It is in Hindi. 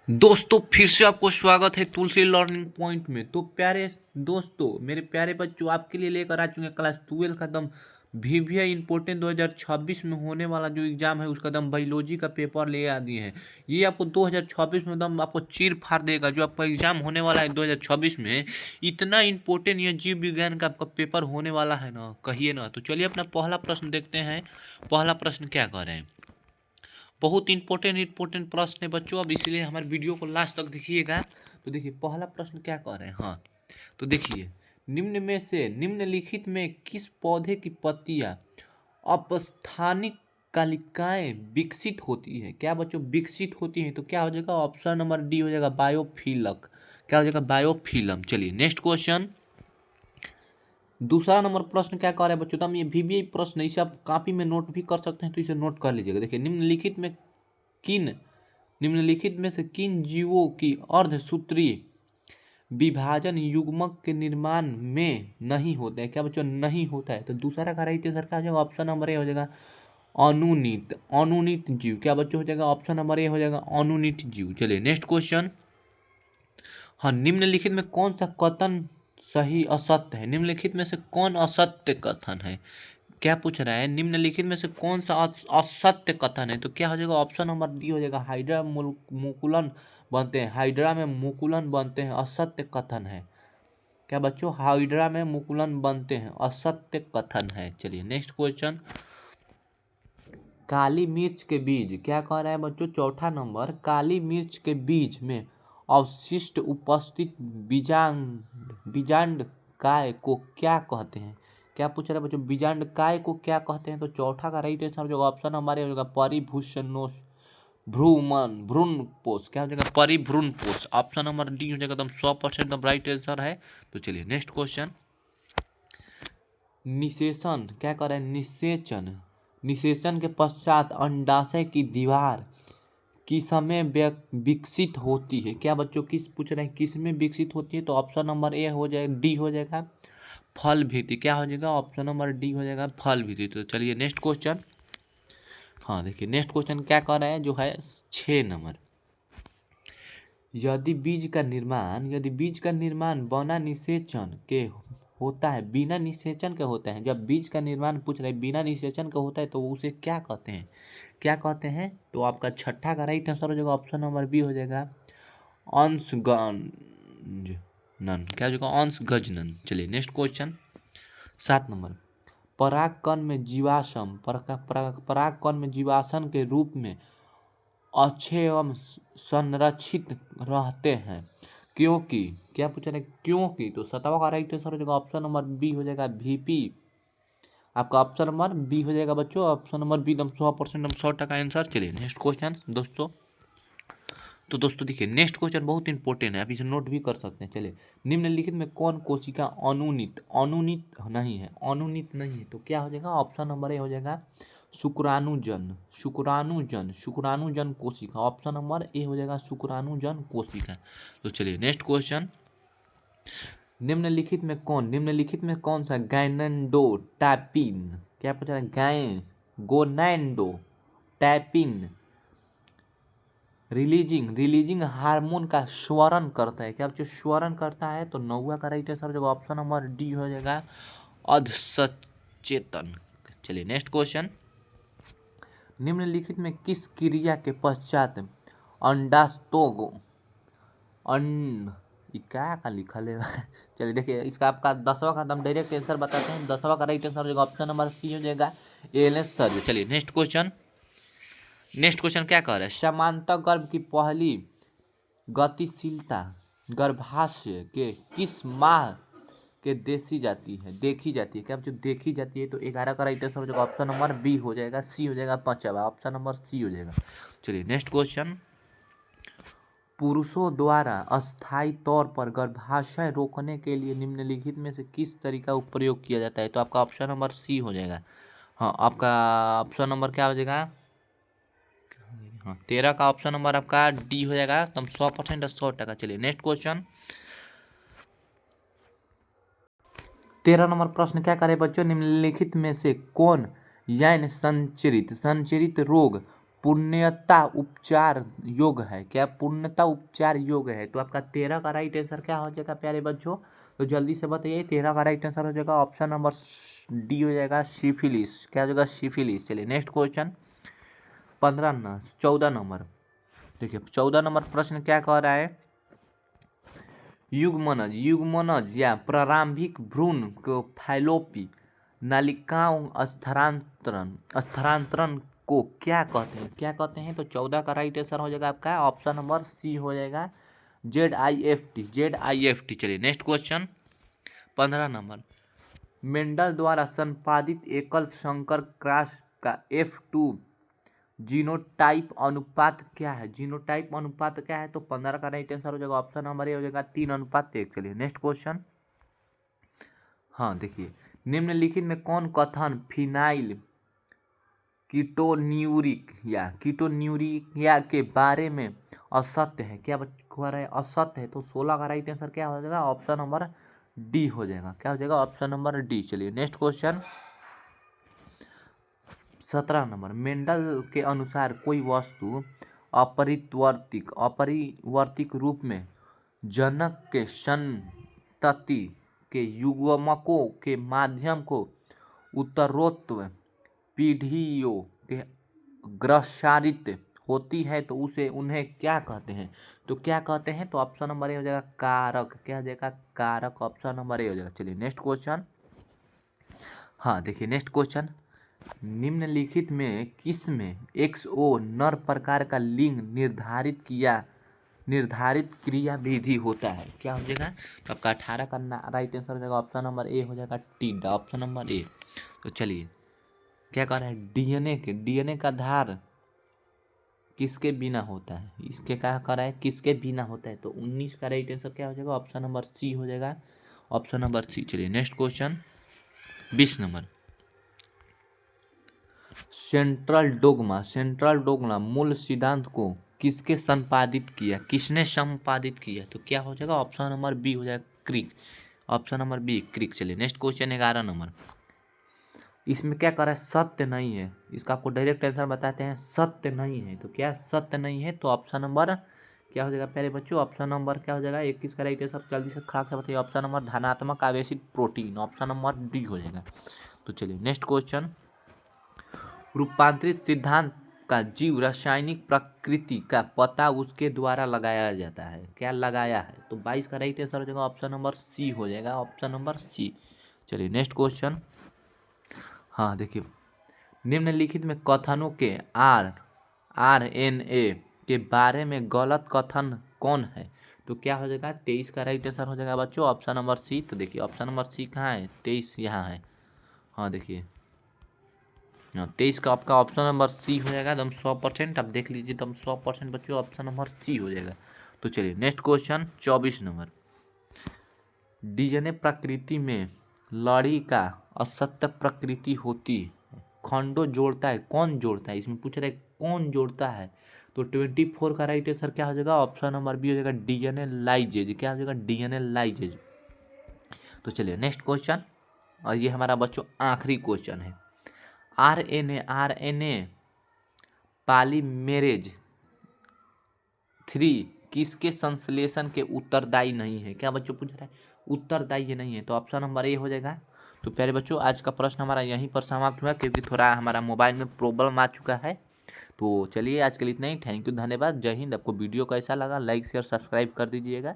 दोस्तों फिर से आपको स्वागत है तुलसी लर्निंग पॉइंट में। तो प्यारे दोस्तों, मेरे प्यारे बच्चों, आपके लिए लेकर आ चुके हैं क्लास 12 का दम VVI इम्पोर्टेंट 2026 में होने वाला जो एग्जाम है उसका दम बायोलॉजी का पेपर ले आ दिए हैं। ये आपको 2026 में दम आपको चीर फाड़ देगा। जो आपका एग्जाम होने वाला है 2026 में, इतना इम्पोर्टेंट ये जीव विज्ञान का आपका पेपर होने वाला है ना, कहिए ना। तो चलिए अपना पहला प्रश्न देखते हैं। पहला प्रश्न क्या कर रहे हैं, बहुत इंपॉर्टेंट प्रश्न है बच्चों, अब इसलिए हमारे वीडियो को लास्ट तक देखिएगा। तो देखिए पहला प्रश्न क्या कह रहे हैं। हाँ, तो देखिए, निम्न में से निम्नलिखित में किस पौधे की पत्तियां अपस्थानिक कालिकाएं विकसित होती है। क्या बच्चों विकसित होती हैं? तो क्या हो जाएगा, ऑप्शन नंबर डी हो जाएगा बायोफिलक। क्या हो जाएगा, बायोफिलम। चलिए नेक्स्ट क्वेश्चन। दूसरा नंबर प्रश्न क्या कह रहा है बच्चों, तो हम ये VVI प्रश्न इसे आप कॉपी में नोट भी कर सकते हैं, तो इसे नोट कर लीजिएगा। देखिए, निम्नलिखित में से किन जीवों की अर्धसूत्रीय विभाजन युग्मक के निर्माण में नहीं होता है। क्या बच्चों नहीं होता है? तो दूसरा का राइट आंसर क्या हो जाएगा, ऑप्शन नंबर ए हो जाएगा अनुनीत जीव। क्या बच्चों हो जाएगा, ऑप्शन नंबर ए हो जाएगा अनुनीत जीव। चलिए नेक्स्ट क्वेश्चन। हाँ, निम्नलिखित में कौन सा कथन सही असत्य है। निम्नलिखित में से कौन असत्य कथन है। क्या पूछ रहा है, निम्नलिखित में से कौन सा असत्य कथन है। तो क्या हो जाएगा, ऑप्शन नंबर डी हो जाएगा मुकुलन बनते हैं। हाइड्रा में मुकुलन बनते हैं, असत्य कथन है। क्या बच्चों, हाइड्रा में मुकुलन बनते हैं, असत्य कथन है। चलिए नेक्स्ट क्वेश्चन। काली मिर्च के बीज, क्या कह रहा है बच्चों, चौथा नंबर, काली मिर्च के बीज में अवशिष्ट उपस्थित बीजांड काय को क्या कहते हैं। क्या पूछ रहे हैं बच्चों, बीजांड काय को क्या कहते हैं। तो चौथा का राइट आंसर जो ऑप्शन हमारे हो जाएगा परिभूषणोष भ्रूणपोष। क्या हो जाएगा, परिभ्रूणपोष। ऑप्शन नंबर डी हो जाएगा एकदम 100% एकदम राइट आंसर है। तो चलिए नेक्स्ट क्वेश्चन। निषेचन, क्या कर रहे हैं, निषेचन के पश्चात अंडाशय की दीवार किस समय विकसित होती है। क्या बच्चों, किस पूछ रहे हैं, किस में विकसित होती है। तो ऑप्शन नंबर ए हो जाएगा, डी हो जाएगा फल भित्ति। क्या हो जाएगा, ऑप्शन नंबर डी हो जाएगा फल भित्ति। तो चलिए नेक्स्ट क्वेश्चन। हाँ देखिए, नेक्स्ट क्वेश्चन क्या कर रहे हैं, जो है 6 नंबर। यदि बीज का निर्माण बिना निषेचन के होता है, बिना निषेचन के होता है, जब बीज का निर्माण पूछ रहे हैं बिना निषेचन का होता है, तो उसे क्या कहते हैं। क्या कहते हैं, तो आपका छठा का राइट आंसर हो जाएगा, ऑप्शन नंबर बी हो जाएगा अंशगणन। क्या हो जाएगा, अंशगजनन। चलिए नेक्स्ट क्वेश्चन। 7 नंबर। परागकण में जीवाश्म के रूप में अच्छे एवं संरक्षित रहते हैं, क्योंकि, क्या पूछ रहे हैं, क्योंकि। तो 7वां का राइट आंसर हो जाएगा, ऑप्शन नंबर बी हो जाएगा VP। आपका ऑप्शन नंबर बी हो जाएगा बच्चों, ऑप्शन नंबर बी एकदम 100% एकदम 100% आंसर। चलिए नेक्स्ट क्वेश्चन दोस्तों। तो दोस्तों देखिए, नेक्स्ट क्वेश्चन बहुत इंपॉर्टेंट है, आप इसे नोट भी कर सकते हैं। चलिए, निम्नलिखित में कौन कोशिका अनुनीत नहीं है। तो क्या हो जाएगा, ऑप्शन नंबर ए हो जाएगा शुक्राणुजन कोशिका। ऑप्शन नंबर ए हो जाएगा शुक्राणुजन कोशिका। तो चलिए नेक्स्ट क्वेश्चन। निम्नलिखित में कौन सा गैनोडोटाइपिन, क्या पूछा है, गोनैडोटाइपिन रिलीजिंग हार्मोन का स्वरण करता है। क्या बच्चों, स्वरण करता है। तो 9वां का राइट आंसर जो ऑप्शन नंबर डी हो जाएगा अधसचेतन। चलिए नेक्स्ट क्वेश्चन। निम्नलिखित में किस क्रिया के पश्चात अंडास्तोग क्या लिखल है चलिए देखिए, इसका आपका 10वां का हम डायरेक्ट आंसर बताते हैं। 10वां का राइट आंसर हो जाएगा, ऑप्शन नंबर सी हो जाएगा ALS सर्वे। चलिए नेक्स्ट क्वेश्चन क्या कह रहा है, समांतर गर्भ की पहली गतिशीलता गर्भाशय के किस माह के देखी जाती है। क्या बच्चों, देखी जाती है। तो 11 का राइट आंसर हो जाएगा, ऑप्शन नंबर बी हो जाएगा, सी हो जाएगा 5वां, ऑप्शन नंबर सी हो जाएगा। चलिए नेक्स्ट क्वेश्चन। पुरुषों द्वारा अस्थायी तौर पर गर्भाशय रोकने के लिए निम्नलिखित में से किस तरीका का प्रयोग किया जाता है। तो आपका ऑप्शन नंबर सी हो जाएगा। हाँ, आपका ऑप्शन नंबर क्या हो जाएगा, हाँ 13 का ऑप्शन नंबर आपका डी हो जाएगा एकदम 100% 100%। चलिए नेक्स्ट क्वेश्चन। 13 नंबर प्रश्न क्या करे बच्चों, निम्नलिखित में से कौन यौन संचरित रोग पुण्यता उपचार योग है। क्या पुण्यता उपचार योग है? तो आपका 13 का राइट आंसर क्या हो जाएगा प्यारे बच्चों? तो जल्दी से बताइए, 13 का राइट आंसर हो जाएगा ऑप्शन नंबर डी हो जाएगा, सिफिलिस। क्या हो जाएगा? सिफिलिस। चलिए नेक्स्ट क्वेश्चन 14 नंबर। देखिए 14 नंबर प्रश्न क्या कह रहा है? युग्मनज या प्रारंभिक भ्रूण को फैलोपी नालिकाओं स्थानांतरण को क्या कहते हैं? क्या कहते हैं? तो 14 का राइट आंसर हो जाएगा आपका ऑप्शन नंबर सी हो जाएगा, ZIFT। चलिए नेक्स्ट क्वेश्चन 15 नंबर। मेंडल द्वारा संपादित एकल संकर क्रॉस का F2 जीनोटाइप अनुपात क्या है? जीनोटाइप अनुपात क्या है? तो 15 का राइट आंसर हो जाएगा ऑप्शन नंबर ए हो जाएगा 3:1। चलिए नेक्स्ट क्वेश्चन। हाँ देखिए, निम्नलिखित में कौन कथन फिनाइल कीटोन्यूरिया के बारे में असत्य है? क्या कह रहा है? असत्य है। तो 16 का राइट आंसर क्या हो जाएगा? ऑप्शन नंबर डी हो जाएगा। क्या हो जाएगा? Option number D. चलिए नेक्स्ट क्वेश्चन 17 नंबर। मेंडल के अनुसार कोई वस्तु अपरिवर्तिक रूप में जनक के संतति के युग्मकों के माध्यम को उत्तरोत्तर पीढ़ियों के ग्रसारित होती है तो उन्हें क्या कहते हैं? तो क्या कहते हैं? तो ऑप्शन नंबर ए हो जाएगा कारक। क्या हो जाएगा? कारक। ऑप्शन नंबर ए हो जाएगा। चलिए नेक्स्ट क्वेश्चन। हाँ देखिए नेक्स्ट क्वेश्चन। निम्नलिखित में किस में XO नर प्रकार का लिंग निर्धारित क्रिया विधि होता है? क्या हो जाएगा? तो आपका 18 का राइट आंसर हो जाएगा ऑप्शन नंबर ए हो जाएगा, टीडा। Option number A. तो चलिए क्या कह रहा है? डीएनए का आधार किसके बिना होता है? इसके क्या कह रहा है? किसके बिना होता है? तो 19 का राइट आंसर क्या हो जाएगा? ऑप्शन नंबर सी हो जाएगा, ऑप्शन नंबर सी। चलिए next question 20 number. Central dogma मूल सिद्धांत को किसने संपादित किया? तो क्या हो जाएगा? ऑप्शन नंबर बी हो जाएगा, क्रिक। ऑप्शन नंबर बी, क्रिक। चलिए नेक्स्ट क्वेश्चन 11 नंबर। इसमें क्या कर रहा है? सत्य नहीं है। इसका आपको डायरेक्ट आंसर बताते हैं, सत्य नहीं है। तो क्या सत्य नहीं है? तो ऑप्शन नंबर क्या हो जाएगा प्यारे बच्चों? ऑप्शन नंबर क्या हो जाएगा? 21 का राइट आंसर जल्दी से खा के बताइए। ऑप्शन नंबर धनात्मक आवेशित प्रोटीन। ऑप्शन नंबर डी हो जाएगा। तो चलिए नेक्स्ट क्वेश्चन। रूपांतरित सिद्धांत का जीव रासायनिक प्रकृति का पता उसके द्वारा लगाया जाता है। क्या लगाया है? तो 22 का राइट आंसर हो जाएगा ऑप्शन नंबर सी हो जाएगा, ऑप्शन नंबर सी। चलिए नेक्स्ट क्वेश्चन। हाँ देखिए, निम्नलिखित में कथनों के RNA के बारे में गलत कथन कौन है? तो क्या हो जाएगा? 23 का राइट आंसर हो जाएगा बच्चों ऑप्शन नंबर सी। तो देखिए ऑप्शन नंबर सी कहाँ है? 23 यहाँ है। हाँ देखिए 23 का आपका ऑप्शन नंबर सी हो जाएगा एकदम 100%। आप देख लीजिए एकदम 100% बच्चों, ऑप्शन नंबर सी हो जाएगा। तो चलिए नेक्स्ट क्वेश्चन 24 नंबर। डीएनए प्रकृति में लड़ी का असत्य प्रकृति होती है, खंडो जोड़ता है, कौन जोड़ता है? इसमें पूछ रहे कौन जोड़ता है? तो 24 का राइट आंसर क्या हो जाएगा? ऑप्शन नंबर बी हो जाएगा, डीएनए लाइजेज। क्या हो जाएगा? DNA lyses. तो चलिए नेक्स्ट क्वेश्चन, और ये हमारा बच्चों आखिरी क्वेश्चन है। आरएनए पॉलीमेरेज 3 किसके संश्लेषण के उत्तरदायी नहीं है? क्या बच्चों पूछ रहा है? उत्तरदायी नहीं है। तो ऑप्शन नंबर ए हो जाएगा। तो प्यारे बच्चों आज का प्रश्न हमारा यहीं पर समाप्त हुआ, क्योंकि थोड़ा हमारा मोबाइल में प्रॉब्लम आ चुका है। तो चलिए आज के लिए इतना ही। थैंक यू, धन्यवाद, जय हिंद। आपको वीडियो कैसा लगा? लाइक शेयर सब्सक्राइब कर दीजिएगा।